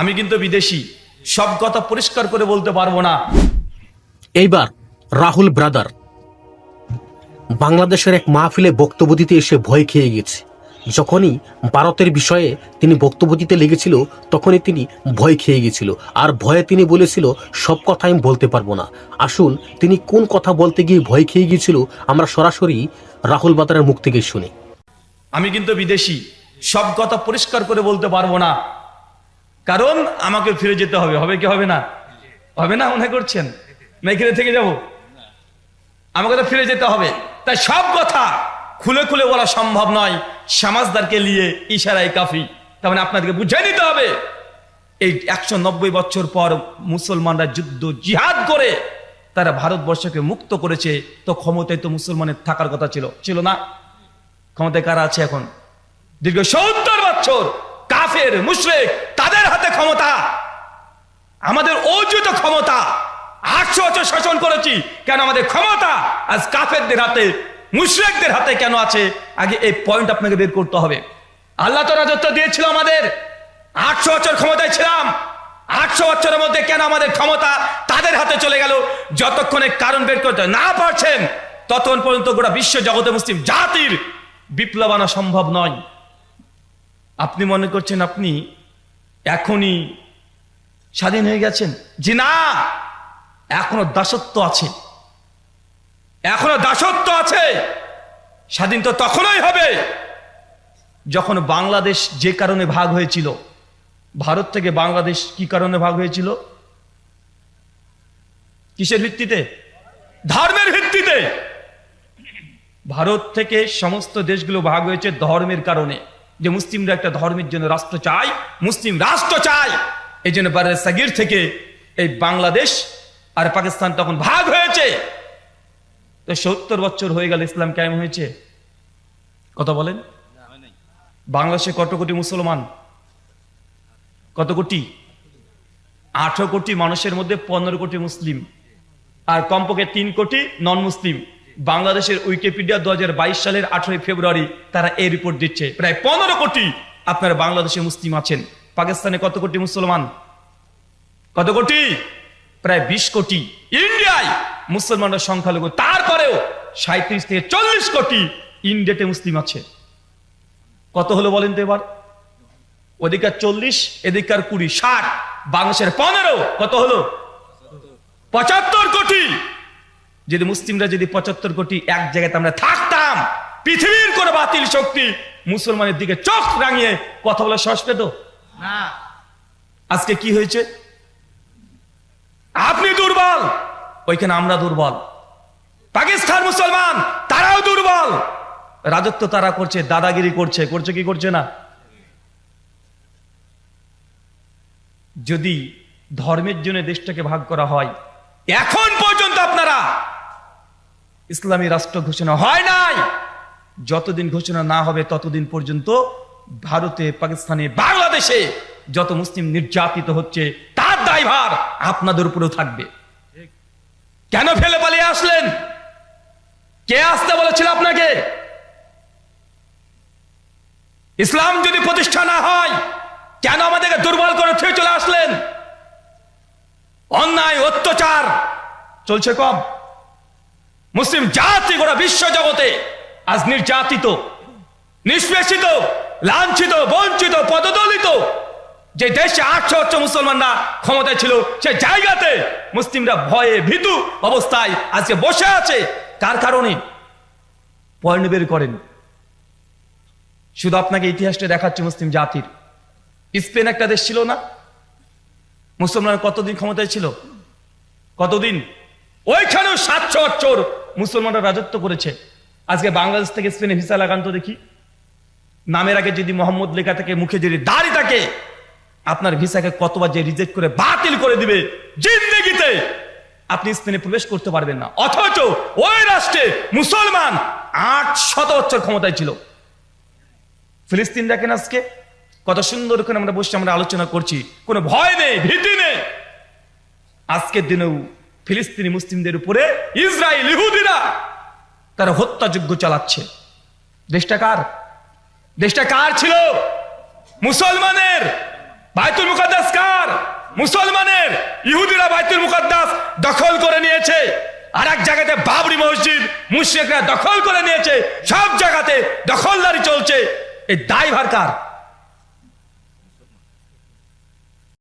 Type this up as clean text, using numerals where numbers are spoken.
আমি কিন্তু বিদেশি, সব কথা পরিষ্কার করে বলতে পারবো না। এইবার রাহুল ব্রাদার বাংলাদেশের এক মাহফিলে বক্তব্য দিতে এসে ভয় খেয়ে গেছে। যখনই ভারতের বিষয়ে তিনি বক্তব্য দিতে লেগেছিল তখনই তিনি ভয় খেয়ে গেছিল, আর ভয়ে তিনি বলেছিল সব কথা আমি বলতে পারবো না। আসুন তিনি কোন কথা বলতে গিয়ে ভয় খেয়ে গিয়েছিল আমরা সরাসরি রাহুল ব্রাদারের মুখ থেকে শুনি। আমি কিন্তু বিদেশি, সব কথা পরিষ্কার করে বলতে পারবো না, কারণ আমাকে ফিরে যেতে হবে। হবে কি হবে না? হবে না মনে করছেন? না এখানে থেকে যাব? আমাকে তো ফিরে যেতে হবে, তাই সব কথা খুলে খুলে বলা সম্ভব নয়। সমাজদারকে নিয়ে ইশারায় কাফি, তার মানে আপনাদেরকে বুঝিয়ে নিতে হবে। এই 190 বছর পর মুসলমানরা যুদ্ধ জিহাদ করে তারা ভারতবর্ষকে মুক্ত করেছে, তো ক্ষমতায় তো মুসলমানের থাকার কথা ছিল না? ক্ষমতায় কারা আছে এখন? দীর্ঘ 70 বছর কাফের মুশরিক তাদের হাতে ক্ষমতা। আমাদের অর্জিত ক্ষমতা 800 বছর শাসন করেছি, কেন আমাদের ক্ষমতা আজ কাফেরদের হাতে, মুশরিকদের হাতে কেন আছে? আগে এই পয়েন্ট আপনাকে বের করতে হবে। আল্লাহ তো রাজত্ব দিয়েছিল আমাদের, 800 বছর ক্ষমতায় ছিলাম। 800 বছরের মধ্যে কেন আমাদের ক্ষমতা তাদের হাতে চলে গেল? যতক্ষণে কারণ বের করতে না পারছেন ততক্ষণ পর্যন্ত গোটা বিশ্ব জগতে মুসলিম জাতির বিপ্লব আনা সম্ভব নয়। আপনি মনে করছেন আপনি এখনই স্বাধীন হয়ে গেছেন? জি না, এখনো দাসত্ব আছে, এখনো দাসত্ব আছে। স্বাধীন তো তখনই হবে যখন বাংলাদেশ যে কারণে ভাগ হয়েছিল, ভারত থেকে বাংলাদেশ কি কারণে ভাগ হয়েছিল? কিসের ভিত্তিতে? ধর্মের ভিত্তিতে। ভারত থেকে সমস্ত দেশগুলো ভাগ হয়েছে ধর্মের কারণে, যে মুসলিমরা একটা ধর্মের জন্য রাষ্ট্র চায়, মুসলিম রাষ্ট্র চায়। এই জন্য বারে সাগির থেকে এই বাংলাদেশ আর পাকিস্তান তখন ভাগ হয়েছে। তো 70 বছর হয়ে গেল ইসলাম কায়েম হয়েছে। কথা বলেন, বাংলাদেশে কত কোটি মুসলমান? কত কোটি? 18 কোটি মানুষের মধ্যে 15 কোটি মুসলিম, আর কমপক্ষে 3 কোটি নন মুসলিম। বাংলাদেশের উইকিপিডিয়া 2022 সালের 18 ফেব্রুয়ারি তারা এই রিপোর্ট দিচ্ছে প্রায় 15 কোটি আপনারা বাংলাদেশে মুসলিম আছেন। পাকিস্তানে কত কোটি মুসলমান? কত কোটি? প্রায় 20 কোটি। ইন্ডিয়ায় মুসলমানরা সংখ্যালঘু, তারপরেও 37 থেকে 40 কোটি ইন্ডিয়াতে মুসলিম আছে। কত হলো বলেন তো এবার? ওদিকার 40, এদিকার 20, 60, বাংলাদেশের 15, কত হলো? 75 কোটি। যদি মুসলিমরা যদি 75 কোটি এক জায়গায় আমরা থাকতাম, পৃথিবীর কোন বাতিল শক্তি মুসলমানের দিকে চোখ রাঙিয়ে কথা বলা সাহস পেত না। আজকে কি হয়েছে? আপনি দুর্বল, ওইখানে আমরা দুর্বল। পাকিস্তান মুসলমান, তারাও দুর্বল। রাজত্ব তারা করছে, দাদাগিরি করছে, করছে কি করছে না? যদি ধর্মের জন্য দেশটাকে ভাগ করা হয়, এখন পর্যন্ত আপনারা ইসলামী রাষ্ট্র ঘোষণা হয় নাই। যতদিন ঘোষণা না হবে ততদিন পর্যন্ত ভারতে, পাকিস্তানে, বাংলাদেশে যত মুসলিম নির্যাতিত হচ্ছে তার দায়ভার আপনাদের উপরেও থাকবে। কেন ফেলে পালিয়ে আসলেন? কে আসতে বলেছিল আপনাকে? ইসলাম যদি প্রতিষ্ঠা না হয় কেন আমাদেরকে দুর্বল করে ফিরে চলে আসলেন? অন্যায় অত্যাচার চলছে কম? মুসলিম জাতি গোটা বিশ্ব জগতে আজ নির্যাতিত, নিষ্পেষিত, লাঞ্ছিত, বঞ্চিত, পদদলিত। যে দেশে 800 বছর মুসলমানরা ক্ষমতায় ছিল, সে জায়গাতে মুসলিমরা ভয়ে ভীতু অবস্থায় আজকে বসে আছে। কার কারণে? পয়েন্ট বের করেন। শুধু আপনাকে ইতিহাসটা দেখাচ্ছে মুসলিম জাতির। স্পেন একটা দেশ ছিল না? মুসলমান কতদিন ক্ষমতায় ছিল? কতদিন? ওইখানেও 700 বছর মুসলমানরা রাজত্ব করেছে। আজকে বাংলাদেশ থেকে স্পেনে ভিসা লাগান তো দেখি। নামের আগে যদি মোহাম্মদ লেখা থাকে, মুখে যদি দাড়ি থাকে, আপনার ভিসাকে কতবার যে রিজেক্ট করে বাতিল করে দিবে, জিন্দেগিতে আপনি স্পেনে প্রবেশ করতে পারবেন না। অথচ ওই রাষ্ট্রে মুসলমান 800 বছর ক্ষমতায় ছিল। ফিলিস্তিন দেখেন আজকে কত সুন্দর করে আমরা বসে আমরা আলোচনা করছি, কোনো ভয় নেই, ভীতি নেই। আজকের দিনেও ফিলিস্তিনি মুসলিমদের উপরে ইসরায়েল ইহুদিরা তারা হত্যাযজ্ঞ চালাচ্ছে। দেশটা কার? দেশটা কার ছিল? মুসলমানের। বাইতুল মুকাদ্দাস কার? মুসলমানের ইহুদিরা বাইতুল মুকাদ্দাস দখল করে নিয়েছে, আর এক জায়গাতে বাবরি মসজিদ মুশরিকরা দখল করে নিয়েছে। সব জায়গাতে দখলদারি চলছে। এই দায়ভার কার?